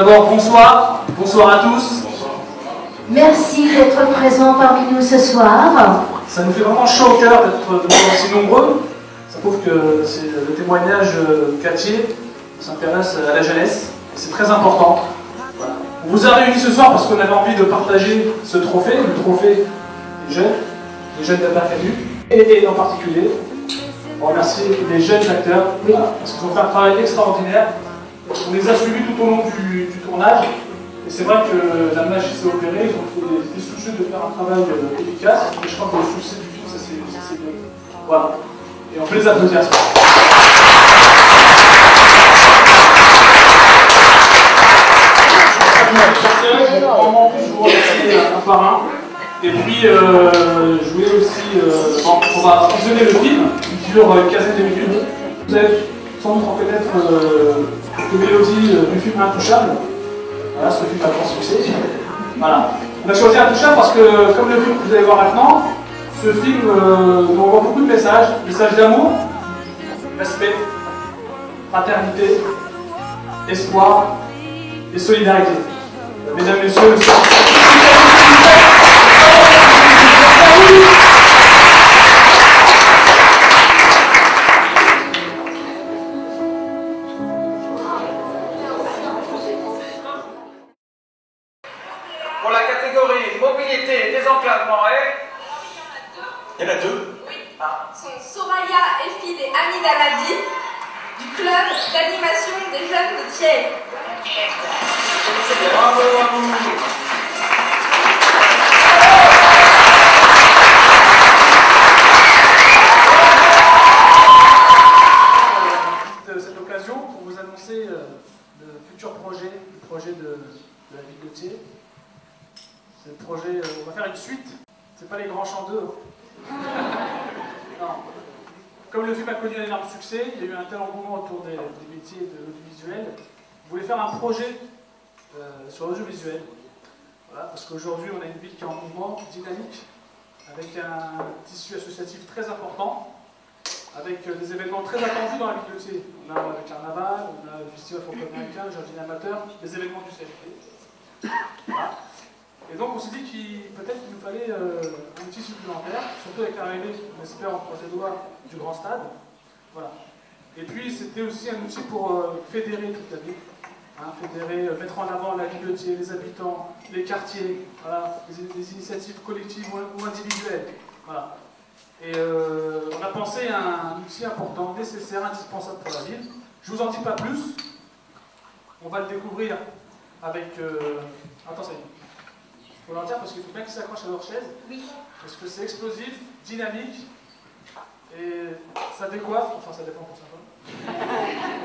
d'abord, bonsoir. Bonsoir à tous. Merci d'être présent parmi nous ce soir. Ça nous fait vraiment chaud au cœur d'être aussi nombreux. Ça prouve que c'est le témoignage Cattier s'intéresse à la jeunesse. Et c'est très important. Voilà. On vous a réunis ce soir parce qu'on avait envie de partager ce trophée, le trophée des jeunes d'Abercanu, et en particulier, on remercie les jeunes acteurs, parce qu'ils ont fait un travail extraordinaire. On les a suivis tout au long du tournage, et c'est vrai que la magie s'est opérée, ils ont été soucieux de faire un travail efficace, et je crois que le succès du film, ça c'est bien. Voilà. Et on peut les applaudir. Je vous remercie un par un. Et puis, je voulais aussi, on va visionner le film, qui dure une quinzaine de minutes. Vous allez sans doute reconnaître les mélodies du film Intouchable. Voilà, ce film a grand succès. Voilà. On a choisi Intouchable parce que, comme le film que vous allez voir maintenant, ce film nous envoie beaucoup de messages. Messages d'amour, respect, fraternité, espoir et solidarité. Mesdames, Messieurs, pour la catégorie mobilité et désenclavement, il y en a deux. Oui. Sont Soraya Elfid et Hamid Amadi du club d'animation des jeunes de Thiers. Bravo à vous. Cette occasion pour vous annoncer le futur projet, le projet de la ville de Thiers. C'est le projet, on va faire une suite, c'est pas les grands chants d'eux. Non. Comme le film a connu un énorme succès, il y a eu un tel engouement autour des métiers de l'audiovisuel. Vous voulez faire un projet sur l'audiovisuel. Voilà, parce qu'aujourd'hui, on a une ville qui est en mouvement, dynamique, avec un tissu associatif très important, avec des événements très attendus dans la ville de Thiers. On a le carnaval, on a le festival franco-américain, le jardin amateur, les événements du CFP. Voilà. Et donc on s'est dit qu'il peut-être qu'il nous fallait un outil supplémentaire, surtout avec l'arrivée, on espère, en projet de loi du grand stade. Voilà. Et puis c'était aussi un outil pour fédérer toute la ville. Hein, fédérer, mettre en avant la ville de Thiers, les habitants, les quartiers, voilà, des initiatives collectives ou individuelles. Voilà. Et on a pensé à un outil important, nécessaire, indispensable pour la ville. Je ne vous en dis pas plus. On va le découvrir avec... Attends, ça y est. Il faut leur dire parce qu'il faut bien qu'ils s'accrochent à leur chaise. Oui. Parce que c'est explosif, dynamique, et ça décoiffe, enfin ça dépend pour certains.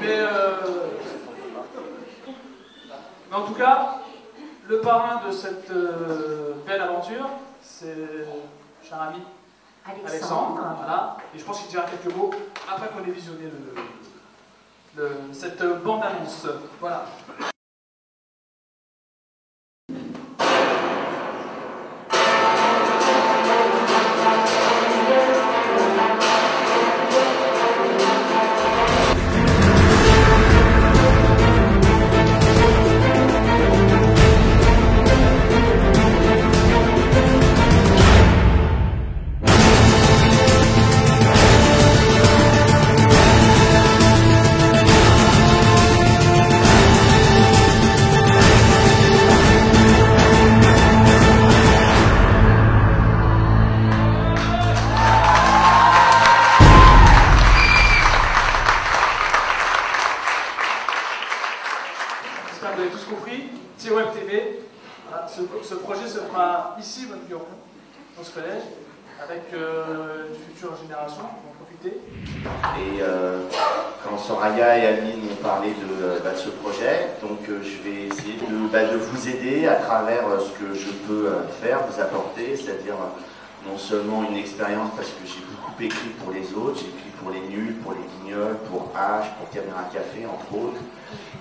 Mais en tout cas, le parrain de cette belle aventure, c'est cher ami Alexandre. Voilà. Et je pense qu'il dira quelques mots après qu'on ait visionné cette bande-annonce. Voilà. J'espère que vous avez tous compris. Thiers Web TV, voilà, ce projet se fera ici, au bureau, dans ce collège, avec une future génération qui vont profiter. Et quand Soraya et Aline m'ont parlé de ce projet, donc je vais essayer de vous aider à travers ce que je peux faire, vous apporter, c'est-à-dire non seulement une expérience parce que j'ai beaucoup écrit pour les autres, j'ai écrit pour les nuls, pour les guignols, pour H, pour Caméra Café, entre autres.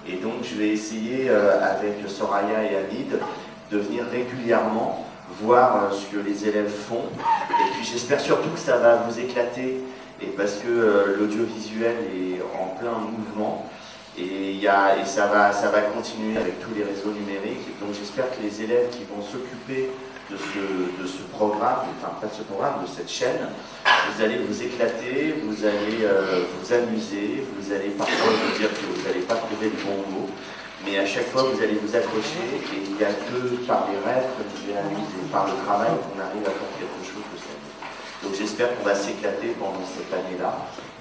Et donc je vais essayer avec Soraya et Hamid de venir régulièrement voir ce que les élèves font. Et puis j'espère surtout que ça va vous éclater, et parce que l'audiovisuel est en plein mouvement. Et ça va continuer avec tous les réseaux numériques. Donc j'espère que les élèves qui vont s'occuper de ce programme, enfin pas de ce programme, de cette chaîne, vous allez vous éclater, vous allez vous amuser, vous allez parfois vous dire que vous n'allez pas trouver le bon mot, mais à chaque fois vous allez vous accrocher et il n'y a que par les rêves que vous réalisez, par le travail qu'on arrive à faire quelque chose de ça. Donc j'espère qu'on va s'éclater pendant cette année-là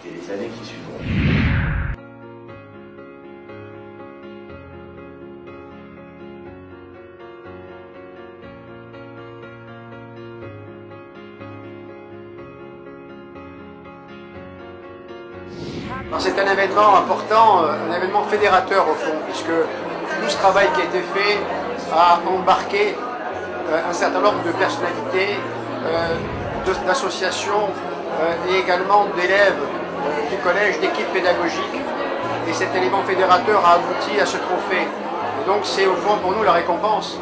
et les années qui suivront. C'est un événement important, un événement fédérateur au fond, puisque tout ce travail qui a été fait a embarqué un certain nombre de personnalités, d'associations et également d'élèves du collège, d'équipes pédagogiques. Et cet élément fédérateur a abouti à ce trophée. Et donc c'est au fond pour nous la récompense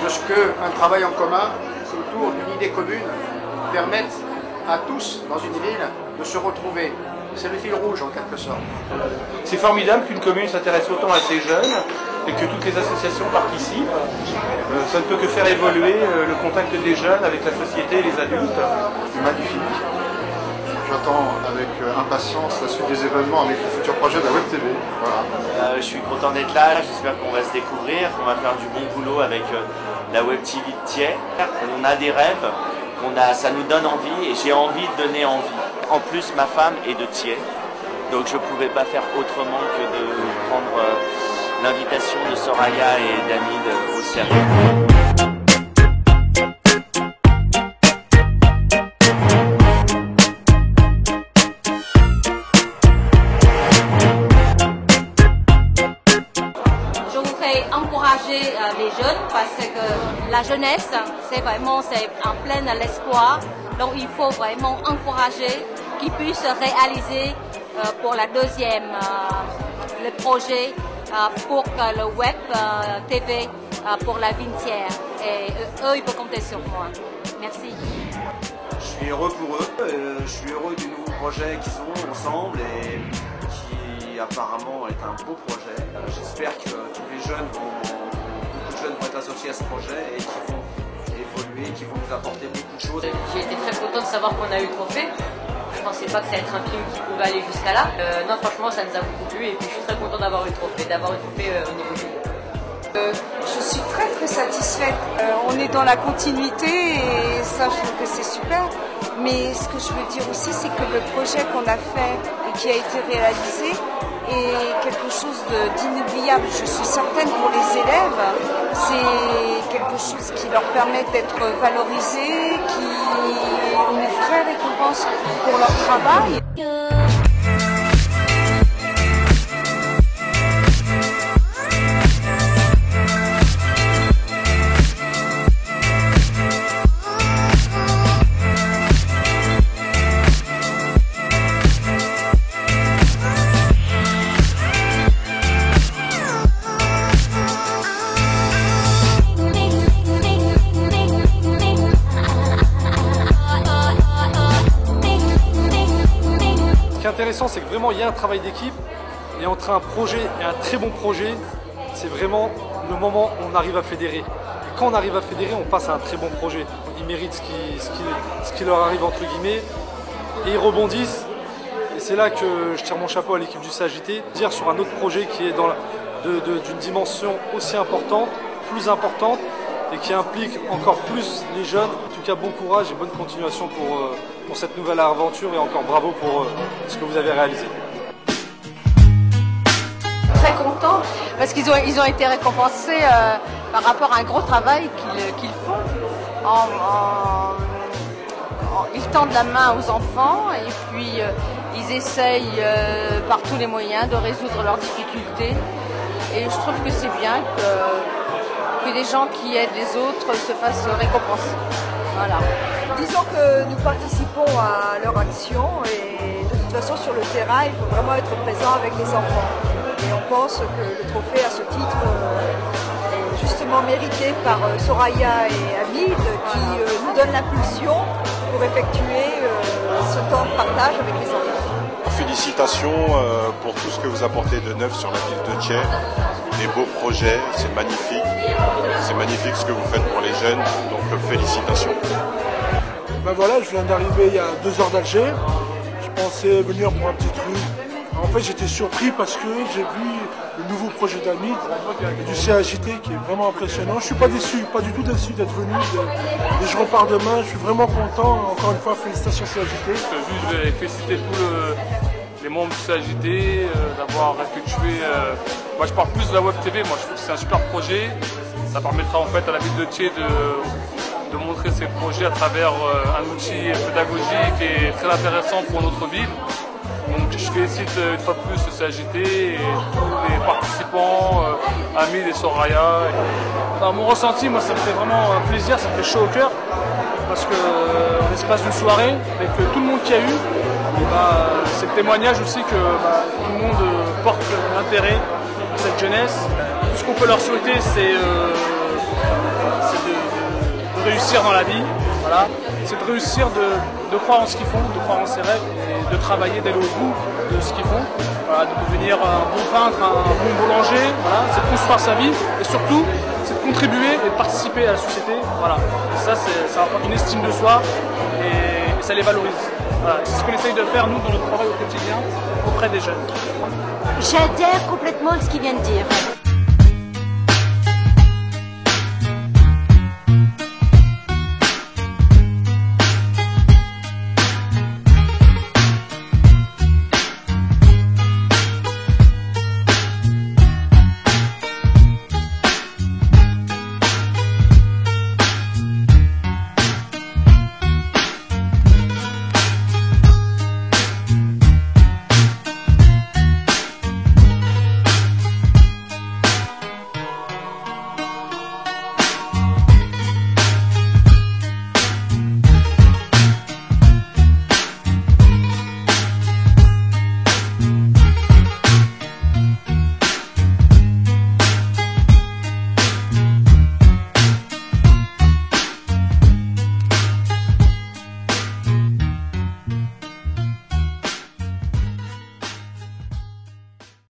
de ce qu'un travail en commun autour d'une idée commune permette à tous dans une ville de se retrouver. C'est le fil rouge en quelque sorte. C'est formidable qu'une commune s'intéresse autant à ces jeunes et que toutes les associations participent. Ça ne peut que faire évoluer le contact des jeunes avec la société et les adultes. C'est magnifique. J'attends avec impatience la suite des événements avec le futur projet de la Web TV. Voilà. Je suis content d'être là, j'espère qu'on va se découvrir, qu'on va faire du bon boulot avec la Web TV de Thiers. On a des rêves, ça nous donne envie et j'ai envie de donner envie. En plus, ma femme est de Thiers, donc je ne pouvais pas faire autrement que de prendre l'invitation de Soraya et d'Hamid au sérieux. Je voudrais encourager les jeunes parce que la jeunesse, c'est en plein l'espoir. Donc il faut vraiment encourager qu'ils puissent réaliser pour la deuxième le projet pour le web TV pour la Vintière. Et eux, ils peuvent compter sur moi. Merci. Je suis heureux pour eux. Je suis heureux du nouveau projet qu'ils ont ensemble et qui apparemment est un beau projet. J'espère que tous les jeunes beaucoup de jeunes vont être associés à ce projet et qui vont évoluer, qui vont nous apporter beaucoup de choses. J'ai été très content de savoir qu'on a eu le trophée. Je pensais pas que ça allait être un film qui pouvait aller jusqu'à là. Non, franchement, ça nous a beaucoup plu et puis je suis très content d'avoir eu le trophée, au niveau du groupe. Je suis très satisfaite. On est dans la continuité et ça, je trouve que c'est super. Mais ce que je veux dire aussi, c'est que le projet qu'on a fait et qui a été réalisé est quelque chose d'inoubliable. Je suis certaine pour les élèves, c'est quelque chose qui leur permet d'être valorisés, qui est une vraie récompense pour leur travail. Ce qui est intéressant, c'est que vraiment il y a un travail d'équipe et entre un projet et un très bon projet, c'est vraiment le moment où on arrive à fédérer. Et quand on arrive à fédérer, on passe à un très bon projet. Ils méritent ce qui leur arrive entre guillemets et ils rebondissent. Et c'est là que je tire mon chapeau à l'équipe du CAJT. Dire sur un autre projet qui est d'une dimension aussi importante, plus importante et qui implique encore plus les jeunes. En tout cas, bon courage et bonne continuation pour cette nouvelle aventure et encore bravo pour ce que vous avez réalisé. Très content parce qu'ils ont été récompensés par rapport à un gros travail qu'ils font. Ils tendent la main aux enfants et puis ils essayent par tous les moyens de résoudre leurs difficultés. Et je trouve que c'est bien que des gens qui aident les autres se fassent récompenser. Voilà. Disons que nous participons à leur action et de toute façon sur le terrain il faut vraiment être présent avec les enfants. Et on pense que le trophée à ce titre est justement mérité par Soraya et Hamid qui nous donnent l'impulsion pour effectuer ce temps de partage avec les enfants. félicitations pour tout ce que vous apportez de neuf sur la ville de Thiers. Des beaux projets, c'est magnifique. C'est magnifique ce que vous faites pour les jeunes, donc félicitations. Ben voilà, je viens d'arriver il y a 2 heures d'Alger. Je pensais venir pour un petit truc. En fait, j'étais surpris parce que j'ai vu le nouveau projet d'Hamid du CAJT qui est vraiment impressionnant. Je ne suis pas déçu, pas du tout déçu d'être venu. Et je repars demain, je suis vraiment content. Encore une fois, félicitations CAJT. Je vais féliciter tous les membres du CAJT d'avoir effectué. Moi, je parle plus de la Web TV. Moi, je trouve que c'est un super projet. Ça permettra en fait à la ville de Thiers de montrer ses projets à travers un outil pédagogique et très intéressant pour notre ville. Donc je félicite une fois de plus le CAJT et tous les participants, Hamid et Soraya. Alors, mon ressenti, moi ça me fait vraiment plaisir, ça me fait chaud au cœur parce que l'espace d'une soirée, avec tout le monde qu'il y a eu, c'est le témoignage aussi que tout le monde porte l'intérêt à cette jeunesse. Tout ce qu'on peut leur souhaiter, c'est de réussir dans la vie, voilà. C'est de réussir, de croire en ce qu'ils font, de croire en ses rêves et de travailler, d'aller au bout de ce qu'ils font, voilà, de devenir un bon peintre, un bon boulanger, voilà. C'est de construire sa vie et surtout c'est de contribuer et de participer à la société, voilà. Et ça apporte une estime de soi et ça les valorise. Voilà. C'est ce qu'on essaye de faire nous dans notre travail au quotidien auprès des jeunes. J'adhère complètement à ce qu'il vient de dire.